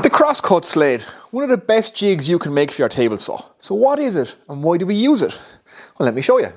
The Cross Cut Sled, one of the best jigs you can make for your table saw. So what is it and why do we use it? Well, let me show you.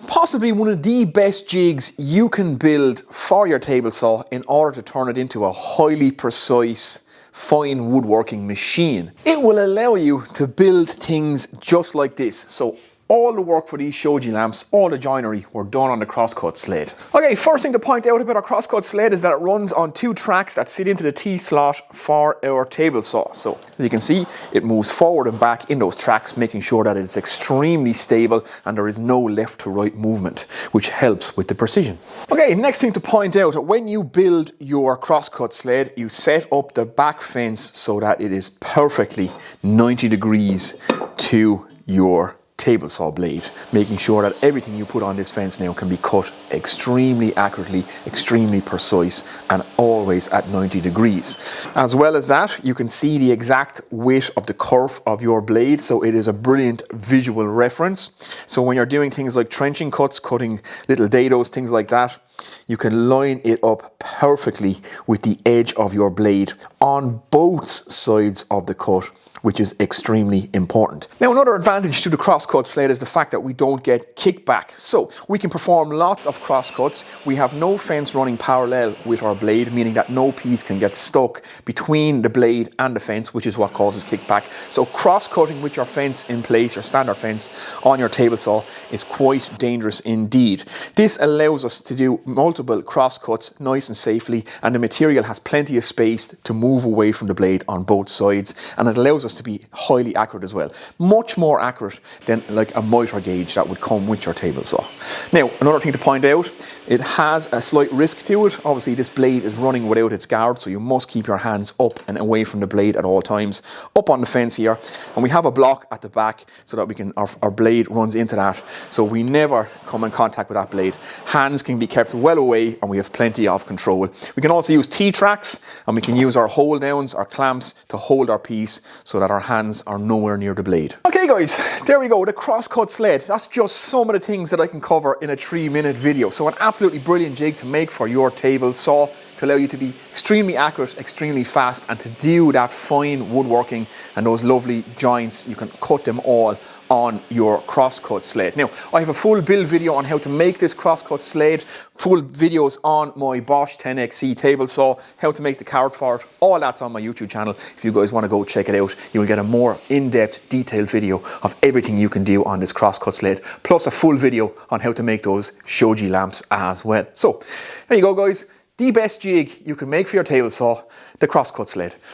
Possibly one of the best jigs you can build for your table saw in order to turn it into a highly precise, fine woodworking machine. It will allow you to build things just like this. So all the work for these shoji lamps, all the joinery were done on the Cross Cut Sled. Okay, first thing to point out about our Cross Cut Sled is that it runs on two tracks that sit into the T-slot for our table saw. So as you can see, it moves forward and back in those tracks, making sure that it's extremely stable and there is no left to right movement, which helps with the precision. Okay, next thing to point out, when you build your Cross Cut Sled, you set up the back fence so that it is perfectly 90 degrees to your table saw blade, making sure that everything you put on this fence now can be cut extremely accurately, extremely precise, and always at 90 degrees. As well as that, you can see the exact width of the curve of your blade, so it is a brilliant visual reference. So when you're doing things like trenching cuts, cutting little dados, things like that, you can line it up perfectly with the edge of your blade on both sides of the cut, which is extremely important. Now, another advantage to the Cross Cut Sled is the fact that we don't get kickback. So we can perform lots of cross cuts. We have no fence running parallel with our blade, meaning that no piece can get stuck between the blade and the fence, which is what causes kickback. So cross cutting with your fence in place, your standard fence on your table saw, is quite dangerous indeed. This allows us to do multiple cross cuts nice and safely, and the material has plenty of space to move away from the blade on both sides, and it allows us to be highly accurate as well. Much more accurate than like a miter gauge that would come with your table saw. Now, another thing to point out, it has a slight risk to it. Obviously, this blade is running without its guard, so you must keep your hands up and away from the blade at all times, up on the fence here. And we have a block at the back so that we can, our blade runs into that, so we never come in contact with that blade. Hands can be kept well away and we have plenty of control. We can also use T-tracks, and we can use our hold downs, our clamps, to hold our piece so that our hands are nowhere near the blade. Okay guys, there we go, the Cross Cut Sled. That's just some of the things that I can cover in a 3-minute video. So an absolutely brilliant jig to make for your table saw, to allow you to be extremely accurate, extremely fast, and to do that fine woodworking and those lovely joints. You can cut them all on your Cross Cut Sled. Now, I have a full build video on how to make this Cross Cut Sled, full videos on my Bosch 10XC table saw, how to make the card for it, all that's on my YouTube channel. If you guys want to go check it out, you will get a more in-depth, detailed video of everything you can do on this Cross Cut Sled, plus a full video on how to make those shoji lamps as well. So, there you go guys, the best jig you can make for your table saw, the Cross Cut Sled.